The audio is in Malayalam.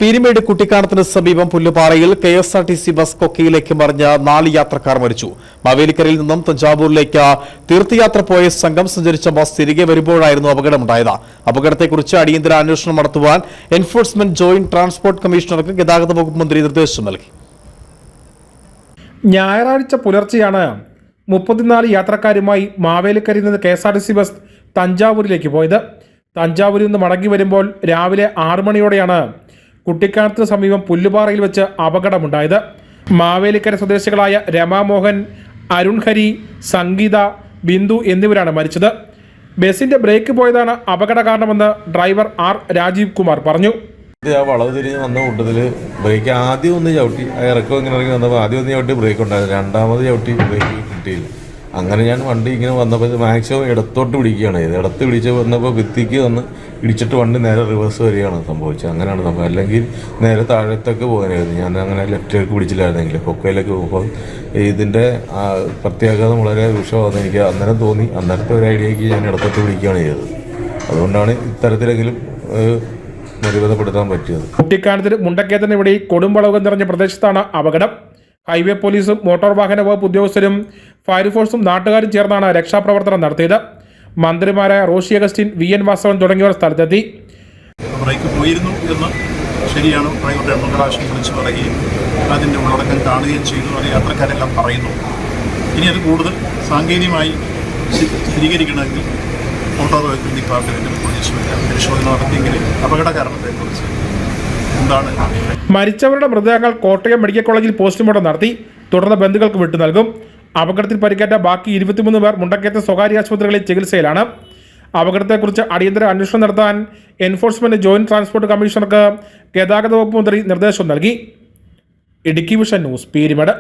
പീരിമേട് കുട്ടിക്കാനത്തിന് സമീപം പുല്ലുപാറയിൽ KSRTC ബസ് കൊക്കയിലേക്ക് മറിഞ്ഞ് 4 യാത്രക്കാർ മരിച്ചു. മാവേലിക്കരയിൽ നിന്നും തഞ്ചാവൂരിലേക്ക് തീർത്ഥയാത്ര പോയ സംഘം സഞ്ചരിച്ച ബസ് തിരികെ വരുമ്പോഴായിരുന്നു അപകടമുണ്ടായത്. അപകടത്തെക്കുറിച്ച് അടിയന്തര അന്വേഷണം നടത്തുവാൻ എൻഫോഴ്സ്മെന്റ് ജോയിന്റ് ട്രാൻസ്പോർട്ട് കമ്മീഷണർക്ക് ഗതാഗത വകുപ്പ് മന്ത്രി നിർദ്ദേശം നൽകി. ഞായറാഴ്ച പുലർച്ചെയാണ് 34 യാത്രക്കാരുമായി മാവേലിക്കരയിൽ നിന്ന് KSRTC ബസ് തഞ്ചാവൂരിലേക്ക് പോയത്. തഞ്ചാവൂരിൽ നിന്ന് മടങ്ങി വരുമ്പോൾ രാവിലെ 6 മണിയോടെയാണ് കുട്ടിക്കാനത്തിന് സമീപം പുല്ലുപാറയിൽ വെച്ച് അപകടമുണ്ടായത്. മാവേലിക്കര സ്വദേശികളായ രമാമോഹൻ, അരുൺ ഹരി, സംഗീത, ബിന്ദു എന്നിവരാണ് മരിച്ചത്. ബസിന്റെ ബ്രേക്ക് പോയതാണ് അപകട കാരണമെന്ന് ഡ്രൈവർ രാജീവ് കുമാർ പറഞ്ഞു. വളവ് തിരിഞ്ഞ് വന്ന കൂട്ടത്തിൽ ബ്രേക്ക് ആദ്യം ഒന്ന് ചവിട്ടി, ഇറക്കം ഇങ്ങനെ ഇറങ്ങി വന്നപ്പോൾ ആദ്യം ഒന്ന് ചവിട്ടി ബ്രേക്ക് ഉണ്ടായിരുന്നു. രണ്ടാമത് ചവിട്ടി ബ്രേക്ക് കിട്ടിയില്ല. അങ്ങനെ ഞാൻ വണ്ടി ഇങ്ങനെ വന്നപ്പോൾ മാക്സിമം ഇടത്തോട്ട് പിടിക്കുകയാണ് ചെയ്തത്. ഇടത്ത് പിടിച്ച് വന്നപ്പോൾ ഭിത്തിക്ക് വന്ന് ഇടിച്ചിട്ട് വണ്ടി നേരെ റിവേഴ്സ് വരികയാണ് സംഭവിച്ചത്. അങ്ങനെയാണ് സംഭവം. അല്ലെങ്കിൽ നേരെ താഴത്തൊക്കെ പോകാനായിരുന്നു. ഞാൻ അങ്ങനെ ലെഫ്റ്റിലേക്ക് പിടിച്ചില്ലായിരുന്നെങ്കിൽ കൊക്കയിലേക്ക് പോകുമ്പോൾ ഇതിൻ്റെ പ്രത്യാഘാതം വളരെ രൂക്ഷമാണെന്ന് എനിക്ക് അന്നേരം തോന്നി. അന്നേരത്തെ ഒരു ഐഡിയയ്ക്ക് ഞാൻ ഇടത്തോട്ട് പിടിക്കുകയാണ് ചെയ്തത്. അതുകൊണ്ടാണ് ഇത്തരത്തിലെങ്കിലും നിർബന്ധപ്പെടുത്താൻ പറ്റിയത്. കുട്ടിക്കാനത്തിന് മുണ്ടക്കേത്തിന് ഇവിടെ കൊടുംവളവ് നിറഞ്ഞ പ്രദേശത്താണ് അപകടം. ഹൈവേ പോലീസും മോട്ടോർ വാഹന വകുപ്പ് ഉദ്യോഗസ്ഥരും ഫയർഫോഴ്സും നാട്ടുകാരും ചേർന്നാണ് രക്ഷാപ്രവർത്തനം നടത്തിയത്. മന്ത്രിമാരായ റോഷി അഗസ്റ്റിൻ, VN വാസവൻ തുടങ്ങിയവർ സ്ഥലത്തെത്തി. ബ്രേക്ക് പോയിരുന്നു എന്ന് ശരിയാണ്. ഡ്രൈവറുടെ 2 പ്രാവശ്യം വിളിച്ച് പറയുകയും അതിൻ്റെ ഉള്ളടക്കം കാണുകയും ചെയ്തു അത് യാത്രക്കാരെല്ലാം പറയുന്നു. ഇനി അത് കൂടുതൽ സാങ്കേതികമായി സ്ഥിരീകരിക്കണമെങ്കിൽ മോട്ടോർ വെഹിക്കിൾ ഡിപ്പാർട്ട്മെൻറ്റും പോലീസും എല്ലാം പരിശോധന നടത്തിയെങ്കിൽ അപകട കാരണത്തെക്കുറിച്ച് എന്താണ്. മരിച്ചവരുടെ മൃതദേഹങ്ങൾ കോട്ടയം മെഡിക്കൽ കോളേജിൽ പോസ്റ്റ്മോർട്ടം നടത്തി തുടർന്ന് ബന്ധുക്കൾക്ക് വിട്ടു നൽകും. അപകടത്തിൽ പരിക്കേറ്റ ബാക്കി 23 പേർ മുണ്ടക്കയത്തെ സ്വകാര്യ ആശുപത്രികളിൽ ചികിത്സയിലാണ്. അപകടത്തെക്കുറിച്ച് അടിയന്തര അന്വേഷണം നടത്താൻ എൻഫോഴ്സ്മെന്റ് ജോയിന്റ് ട്രാൻസ്പോർട്ട് കമ്മീഷണർക്ക് ഗതാഗത വകുപ്പ് മന്ത്രി നിർദ്ദേശം നൽകി. Idukki vision news, Peermade.